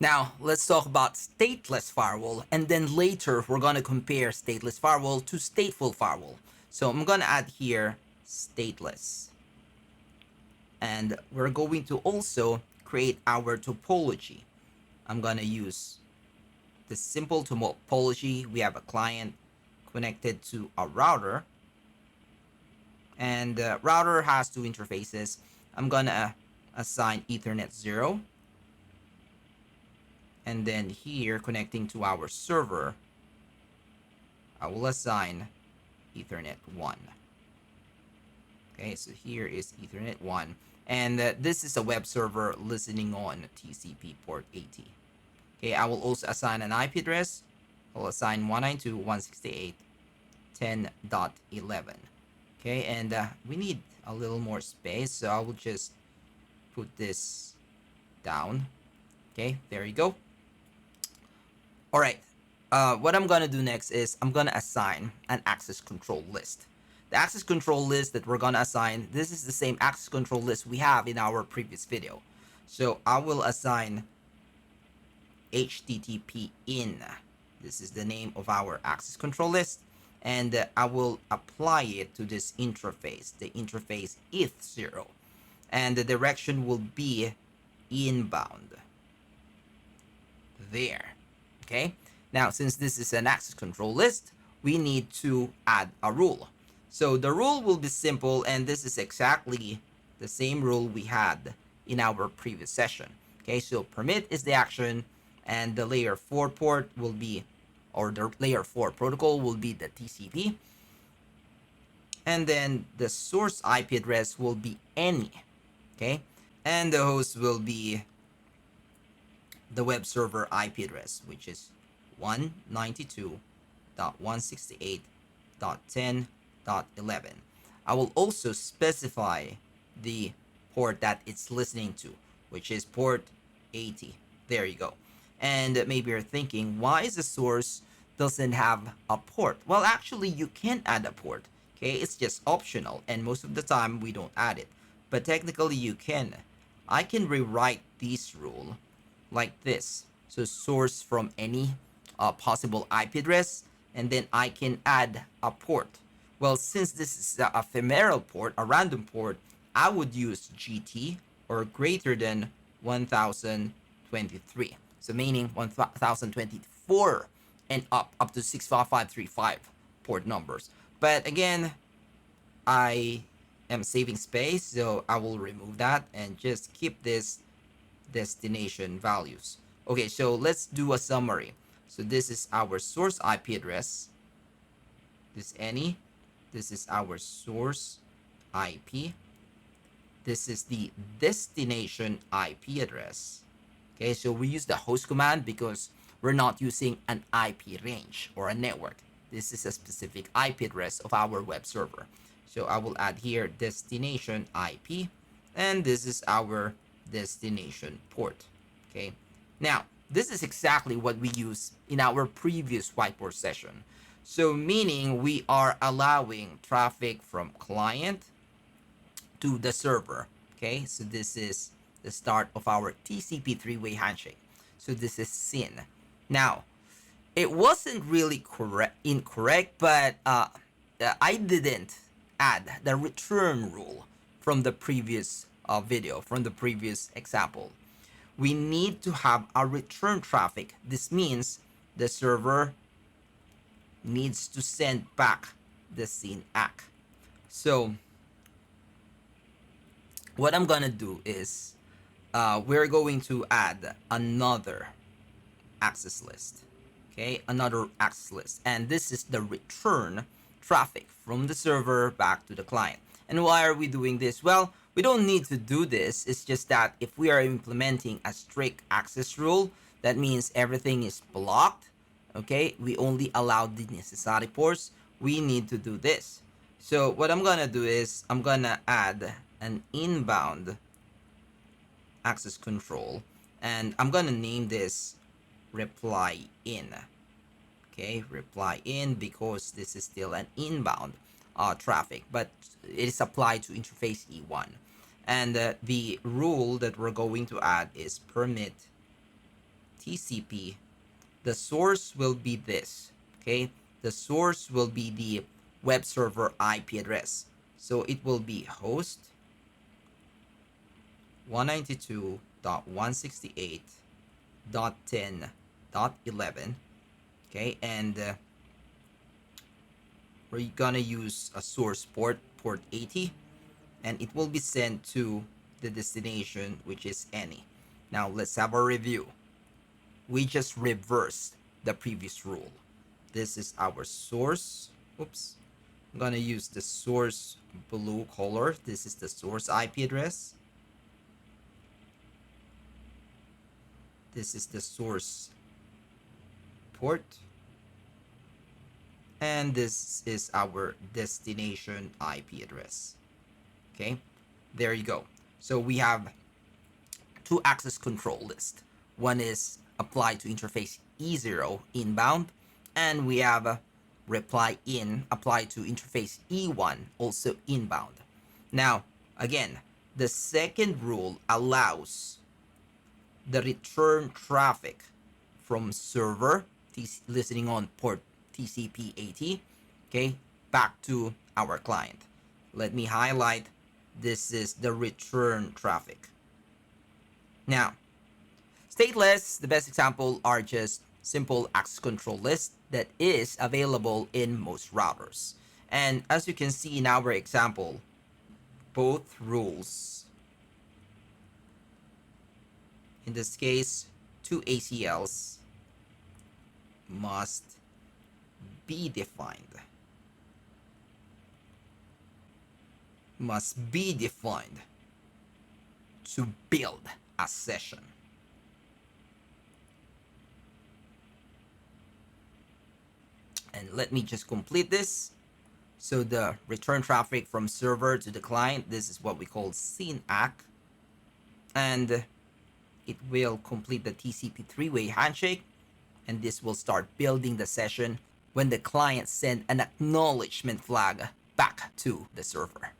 Now, let's talk about stateless firewall, and then later we're going to compare stateless firewall to stateful firewall. So I'm going to add here stateless. And we're going to also create our topology. I'm going to use the simple topology. We have a client connected to a router, and the router has two interfaces. I'm going to assign Ethernet 0, and then here connecting to our server, I will assign Ethernet 1. Okay, so here is Ethernet 1, and this is a web server listening on TCP port 80. Okay, I will also assign an IP address. I'll assign 192.168.10.11. Okay, and we need a little more space, so I will just put this down. Okay, there you go. All right, what I'm gonna do next is I'm gonna assign an access control list. The access control list that we're gonna assign, this is the same access control list we have in our previous video. So I will assign HTTP in. This is the name of our access control list, and I will apply it to this interface, the interface ETH0, and the direction will be inbound. There. Okay, now since this is an access control list, we need to add a rule. So the rule will be simple, and this is exactly the same rule we had in our previous session. Okay, so permit is the action, and the layer 4 port will be, or the layer 4 protocol will be the TCP, and then the source IP address will be any. Okay, and the host will be the web server IP address, which is 192.168.10.11. I will also specify the port that it's listening to, which is port 80. There you go. And maybe you're thinking, why is the source doesn't have a port? Well, actually, you can add a port. Okay, it's just optional, and most of the time we don't add it. But technically, you can. I can rewrite this rule like this. So source from any possible IP address, and then I can add a port. Well, since this is a ephemeral port, a random port, I would use GT or greater than 1023. So meaning 1024 and up to 65535 port numbers. But again, I am saving space, so I will remove that and just keep this destination values. Okay, so let's do a summary. So this is our source IP address. This any. This is our source IP. This is the destination IP address. Okay, so we use the host command because we're not using an IP range or a network. This is a specific IP address of our web server. So I will add here destination IP, and this is our destination port. Okay, now this is exactly what we used in our previous whiteboard session. So meaning we are allowing traffic from client to the server. Okay, so this is the start of our TCP three-way handshake. So this is SYN. Now, it wasn't really incorrect, but I didn't add the return rule from the previous video, from the previous example. We need to have a return traffic. This means the server needs to send back the SYN ACK. So what I'm gonna do is we're going to add another access list. Okay, another access list, and this is the return traffic from the server back to the client. And why are we doing this? Well, we don't need to do this. It's just that if we are implementing a strict access rule, that means everything is blocked. Okay, we only allow the necessary ports. We need to do this. So what I'm gonna do is I'm gonna add an inbound access control, and I'm gonna name this reply in. Okay, reply in, because this is still an inbound traffic, but it is applied to interface E1. And the rule that we're going to add is permit TCP, the source will be this, okay? The source will be the web server IP address. So it will be host 192.168.10.11, okay? And we're gonna use a source port 80, and it will be sent to the destination, which is any. Now let's have a review. We just reversed the previous rule. This is our source. Oops. I'm gonna use the source blue color. This is the source IP address. This is the source port. And this is our destination IP address. Okay, there you go. So we have two access control lists. One is applied to interface E0 inbound, and we have reply in applied to interface E1 also inbound. Now, again, the second rule allows the return traffic from server listening on port TCP 80, okay, back to our client. Let me highlight, this is the return traffic. Now, stateless, the best example are just simple access control list that is available in most routers. And as you can see in our example, both rules, in this case, two ACLs must be defined. Must be defined to build a session. And let me just complete this. So the return traffic from server to the client, this is what we call SYNAC. And it will complete the TCP three-way handshake. And this will start building the session when the client send an acknowledgement flag back to the server.